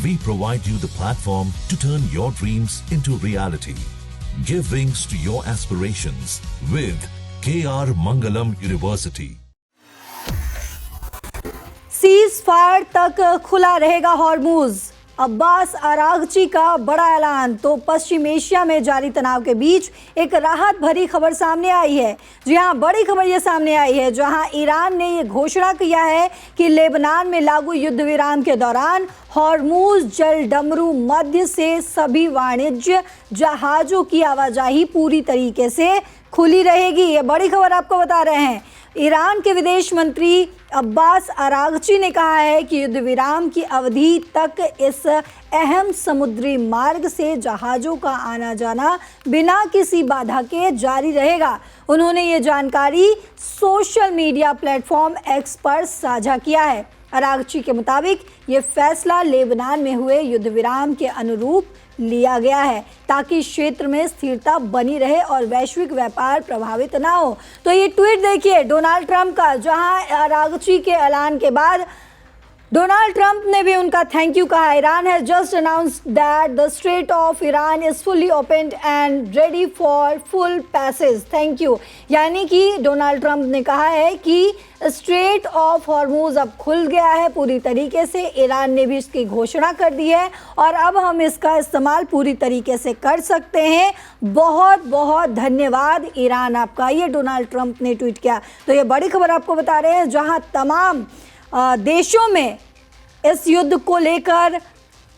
We provide you the platform to turn your dreams into reality. Give wings to your aspirations with KR Mangalam University. Cease fire तक खुला रहेगा Hormuz. Abbas Araghchi का बड़ा ऐलान। तो पश्चिम Asia में जारी तनाव के बीच एक राहत भरी खबर सामने आई है। जी हाँ, बड़ी खबर ये सामने आई है जहां ईरान ने ये घोषणा किया है कि लेबनान में लागू युद्ध विराम के दौरान हॉर्मुज जल डमरू मध्य से सभी वाणिज्य जहाजों की आवाजाही पूरी तरीके से खुली रहेगी। ये बड़ी खबर आपको बता रहे हैं। ईरान के विदेश मंत्री अब्बास अरागची ने कहा है कि युद्ध विराम की अवधि तक इस अहम समुद्री मार्ग से जहाज़ों का आना जाना बिना किसी बाधा के जारी रहेगा। उन्होंने ये जानकारी सोशल मीडिया प्लेटफॉर्म एक्स पर साझा किया है। अरागची के मुताबिक ये फैसला लेबनान में हुए युद्ध विराम के अनुरूप लिया गया है ताकि क्षेत्र में स्थिरता बनी रहे और वैश्विक व्यापार प्रभावित ना हो। तो ये ट्वीट देखिए डोनाल्ड ट्रंप का, जहां अरागची के ऐलान के बाद डोनाल्ड ट्रंप ने भी उनका थैंक यू कहा। Iran has just announced that the straight of Iran is fully opened and ready for full passage. Thank you. यानी कि डोनाल्ड ट्रंप ने कहा है कि स्ट्रेट ऑफ हॉर्मुज अब खुल गया है पूरी तरीके से। ईरान ने भी इसकी घोषणा कर दी है और अब हम इसका इस्तेमाल पूरी तरीके से कर सकते हैं। बहुत बहुत धन्यवाद ईरान आपका, ये डोनाल्ड ट्रंप ने ट्वीट किया। तो ये बड़ी खबर आपको बता रहे हैं जहां तमाम देशों में इस युद्ध को लेकर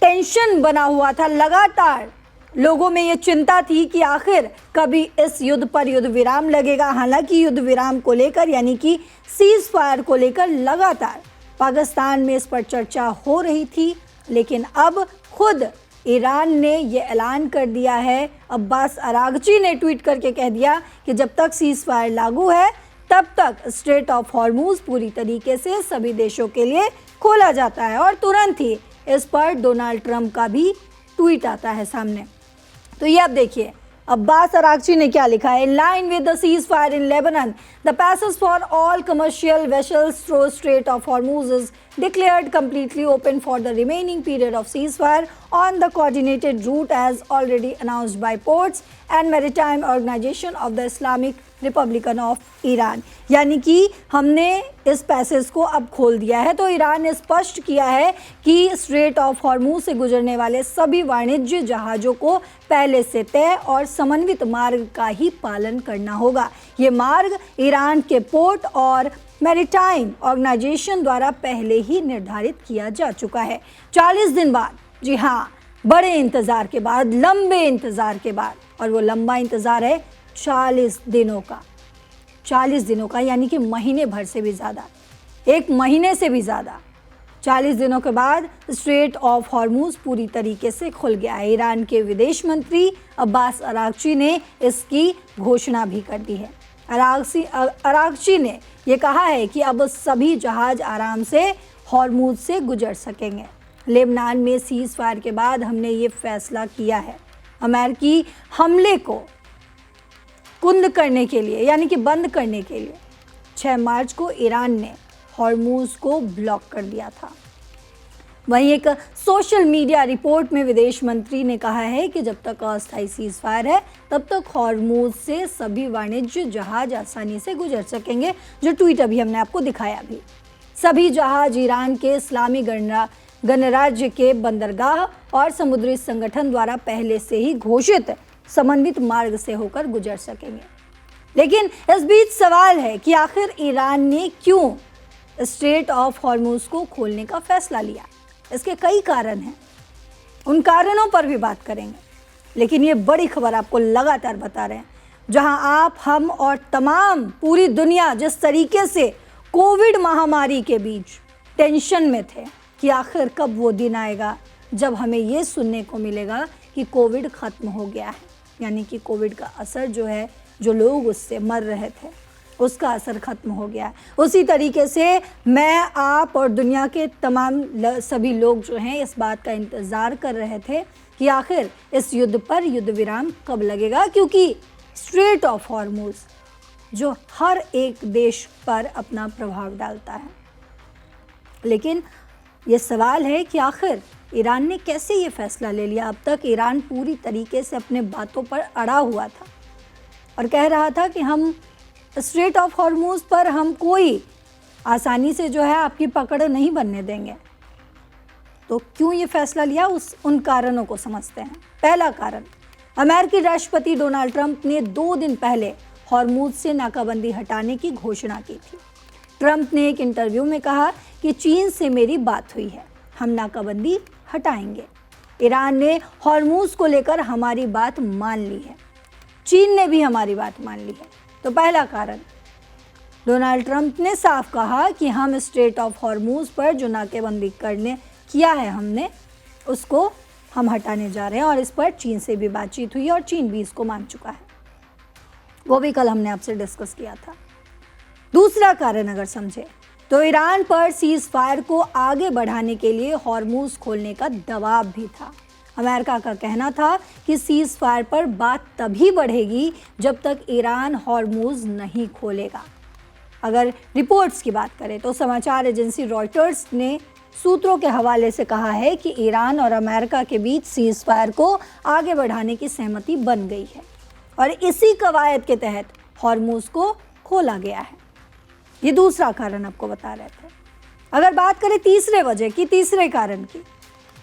टेंशन बना हुआ था। लगातार लोगों में ये चिंता थी कि आखिर कभी इस युद्ध पर युद्ध विराम लगेगा। हालांकि युद्ध विराम को लेकर यानी कि सीज फायर को लेकर लगातार पाकिस्तान में इस पर चर्चा हो रही थी, लेकिन अब खुद ईरान ने ये ऐलान कर दिया है। अब्बास अरागची ने ट्वीट करके कह दिया कि जब तक सीज फायर लागू है तब तक स्ट्रेट ऑफ हॉर्मुज पूरी तरीके से सभी देशों के लिए खोला जाता है। और तुरंत ही इस पर डोनाल्ड ट्रंप का भी ट्वीट आता है सामने। तो ये आप देखिए अब्बास अरागची ने क्या लिखा है। In line with the cease fire in Lebanon the passage for all commercial vessels through straight of Hormuz is declared completely open for the remaining period of ceasefire on the coordinated route as already announced by Ports and Maritime Organization of the Islamic Republic of Iran। यानी कि हमने इस passage को अब खोल दिया है। तो ईरान ने स्पष्ट किया है कि स्ट्रेट ऑफ हॉर्मुज से गुजरने वाले सभी वाणिज्य जहाज़ों को पहले से तय और समन्वित मार्ग का ही पालन करना होगा। ये मार्ग ईरान के पोर्ट और मैरीटाइम ऑर्गेनाइजेशन द्वारा पहले ही निर्धारित किया जा चुका है। 40 दिन बाद, जी हाँ, बड़े इंतज़ार के बाद, लंबे इंतज़ार के बाद, और वो लंबा इंतज़ार है 40 दिनों का। 40 दिनों का यानी कि महीने भर से भी ज़्यादा, एक महीने से भी ज़्यादा। 40 दिनों के बाद स्ट्रेट ऑफ हॉर्मुज पूरी तरीके से खुल गया है। ईरान के विदेश मंत्री अब्बास अरागची ने इसकी घोषणा भी कर दी है। अरागची ने ये कहा है कि अब सभी जहाज आराम से हॉर्मुज से गुजर सकेंगे। लेबनान में सीज फायर के बाद हमने ये फैसला किया है। अमेरिकी हमले को कुंद करने के लिए यानी कि बंद करने के लिए 6 मार्च को ईरान ने हॉर्मुज को ब्लॉक कर दिया था। वहीं एक सोशल मीडिया रिपोर्ट में विदेश मंत्री ने कहा है कि जब तक अस्थायी सीज फायर है तब तक हॉर्मुज से सभी वाणिज्य जहाज आसानी से गुजर सकेंगे। जो ट्वीट अभी हमने आपको दिखाया भी, सभी जहाज ईरान के इस्लामी गणराज्य के बंदरगाह और समुद्री संगठन द्वारा पहले से ही घोषित समन्वित मार्ग से होकर गुजर सकेंगे। लेकिन इस बीच सवाल है कि आखिर ईरान ने क्यों स्ट्रेट ऑफ हॉर्मुज को खोलने का फैसला लिया। इसके कई कारण हैं, उन कारणों पर भी बात करेंगे। लेकिन ये बड़ी खबर आपको लगातार बता रहे हैं, जहां आप, हम और तमाम पूरी दुनिया जिस तरीके से कोविड महामारी के बीच टेंशन में थे कि आखिर कब वो दिन आएगा जब हमें ये सुनने को मिलेगा कि कोविड ख़त्म हो गया है, यानी कि कोविड का असर जो है, जो लोग उससे मर रहे थे उसका असर ख़त्म हो गया है। उसी तरीके से मैं, आप और दुनिया के तमाम सभी लोग जो हैं इस बात का इंतज़ार कर रहे थे कि आखिर इस युद्ध पर युद्ध विराम कब लगेगा, क्योंकि स्ट्रेट ऑफ हॉर्मुज जो हर एक देश पर अपना प्रभाव डालता है। लेकिन ये सवाल है कि आखिर ईरान ने कैसे ये फैसला ले लिया। अब तक ईरान पूरी तरीके से अपने बातों पर अड़ा हुआ था और कह रहा था कि हम स्ट्रेट ऑफ हॉर्मूज पर हम कोई आसानी से जो है आपकी पकड़ नहीं बनने देंगे। तो क्यों ये फैसला लिया, उन कारणों को समझते हैं। पहला कारण, अमेरिकी राष्ट्रपति डोनाल्ड ट्रंप ने 2 दिन पहले हॉर्मूज से नाकाबंदी हटाने की घोषणा की थी। ट्रंप ने एक इंटरव्यू में कहा कि चीन से मेरी बात हुई है, हम नाकाबंदी हटाएंगे। ईरान ने हॉर्मूज को लेकर हमारी बात मान ली है, चीन ने भी हमारी बात मान ली है। तो पहला कारण, डोनाल्ड ट्रंप ने साफ कहा कि हम स्ट्रेट ऑफ हॉर्मूज पर जो नाकेबंदी करने किया है हमने, उसको हम हटाने जा रहे हैं और इस पर चीन से भी बातचीत हुई और चीन भी इसको मान चुका है। वो भी कल हमने आपसे डिस्कस किया था। दूसरा कारण अगर समझे तो ईरान पर सीज फायर को आगे बढ़ाने के लिए हॉर्मूज खोलने का दबाव भी था। अमेरिका का कहना था कि सीज फायर पर बात तभी बढ़ेगी जब तक ईरान हॉर्मूज नहीं खोलेगा। अगर रिपोर्ट्स की बात करें तो समाचार एजेंसी रॉयटर्स ने सूत्रों के हवाले से कहा है कि ईरान और अमेरिका के बीच सीज फायर को आगे बढ़ाने की सहमति बन गई है और इसी कवायद के तहत हॉर्मूज को खोला गया है। ये दूसरा कारण आपको बता रहे थे। अगर बात करें तीसरे कारण की,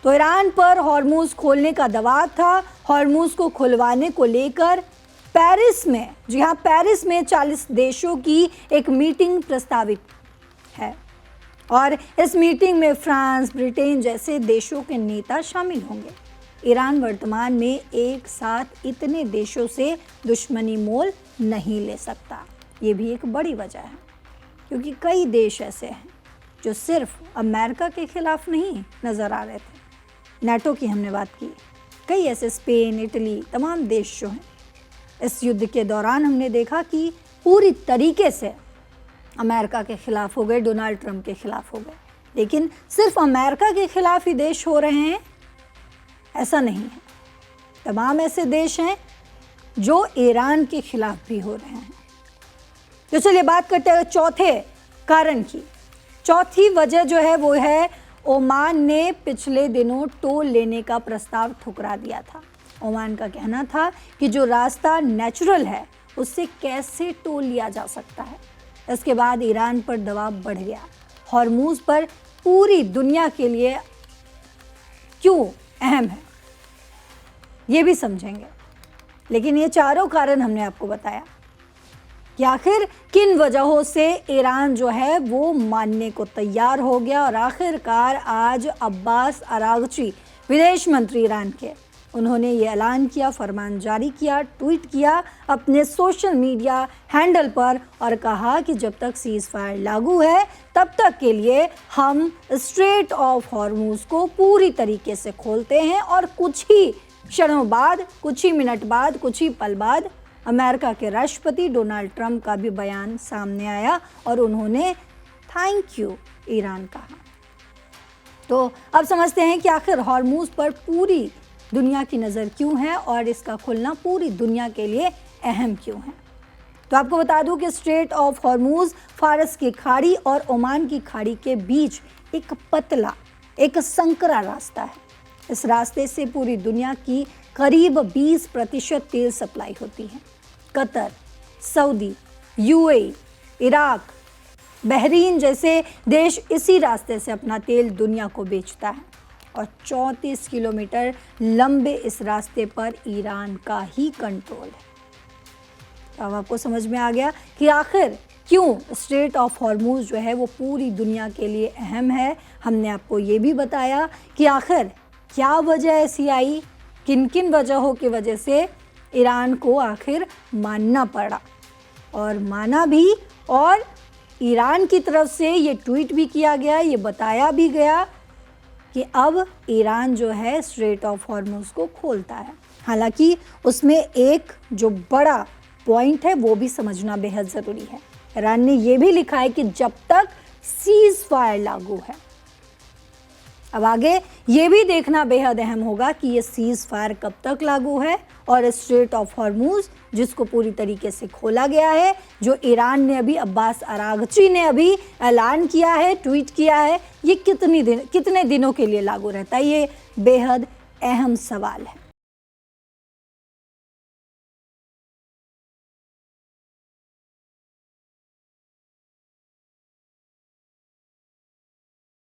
तो ईरान पर हॉर्मूज खोलने का दबाव था। हॉर्मूज को खुलवाने को लेकर पेरिस में, जी हाँ, पेरिस में 40 देशों की एक मीटिंग प्रस्तावित है और इस मीटिंग में फ्रांस, ब्रिटेन जैसे देशों के नेता शामिल होंगे। ईरान वर्तमान में एक साथ इतने देशों से दुश्मनी मोल नहीं ले सकता। ये भी एक बड़ी वजह है, क्योंकि कई देश ऐसे हैं जो सिर्फ अमेरिका के खिलाफ नहीं नज़र आ रहे थे। नाटो की हमने बात की, कई ऐसे स्पेन, इटली, तमाम देश जो हैं इस युद्ध के दौरान हमने देखा कि पूरी तरीके से अमेरिका के खिलाफ हो गए, डोनाल्ड ट्रंप के खिलाफ हो गए। लेकिन सिर्फ अमेरिका के खिलाफ ही देश हो रहे हैं ऐसा नहीं है, तमाम ऐसे देश हैं जो ईरान के खिलाफ भी हो रहे हैं। तो चलिए बात करते हैं चौथे कारण की। चौथी वजह जो है वो है ओमान ने पिछले दिनों टोल लेने का प्रस्ताव ठुकरा दिया था। ओमान का कहना था कि जो रास्ता नेचुरल है उससे कैसे टोल लिया जा सकता है। इसके बाद ईरान पर दबाव बढ़ गया। हॉर्मूज पर पूरी दुनिया के लिए क्यों अहम है ये भी समझेंगे। लेकिन ये चारों कारण हमने आपको बताया कि आखिर किन वजहों से ईरान जो है वो मानने को तैयार हो गया और आखिरकार आज अब्बास अरागची, विदेश मंत्री ईरान के, उन्होंने ये ऐलान किया, फरमान जारी किया, ट्वीट किया अपने सोशल मीडिया हैंडल पर और कहा कि जब तक सीज फायर लागू है तब तक के लिए हम स्ट्रेट ऑफ हॉर्मूज को पूरी तरीके से खोलते हैं। और कुछ ही क्षणों बाद, कुछ ही मिनट बाद, कुछ ही पल बाद अमेरिका के राष्ट्रपति डोनाल्ड ट्रंप का भी बयान सामने आया और उन्होंने थैंक यू ईरान कहा। तो अब समझते हैं कि आखिर हॉर्मूज पर पूरी दुनिया की नज़र क्यों है और इसका खुलना पूरी दुनिया के लिए अहम क्यों है। तो आपको बता दूं कि स्ट्रेट ऑफ हॉर्मूज फारस की खाड़ी और ओमान की खाड़ी के बीच एक पतला, एक संकरा रास्ता है। इस रास्ते से पूरी दुनिया की करीब 20% तेल सप्लाई होती है। Qatar, Saudi, UAE, Iraq, Bahrain जैसे देश इसी रास्ते से अपना तेल दुनिया को बेचता है और 34 किलोमीटर लंबे इस रास्ते पर ईरान का ही कंट्रोल है। तो अब आपको समझ में आ गया कि आखिर क्यों स्ट्रेट ऑफ हॉर्मूज जो है वो पूरी दुनिया के लिए अहम है। हमने आपको ये भी बताया कि आखिर क्या वजह ऐसी आई, किन किन वजहों की वजह से ईरान को आखिर मानना पड़ा और माना भी, और ईरान की तरफ से ये ट्वीट भी किया गया, ये बताया भी गया कि अब ईरान जो है स्ट्रेट ऑफ हॉर्मूज को खोलता है। हालांकि उसमें एक जो बड़ा पॉइंट है वो भी समझना बेहद ज़रूरी है। ईरान ने ये भी लिखा है कि जब तक सीज फायर लागू है, अब आगे ये भी देखना बेहद अहम होगा कि ये सीज फायर कब तक लागू है और स्ट्रेट ऑफ हॉर्मूज जिसको पूरी तरीके से खोला गया है, जो ईरान ने अभी अब्बास अरागची ने अभी ऐलान किया है, ट्वीट किया है, ये कितने दिनों के लिए लागू रहता है, ये बेहद अहम सवाल है।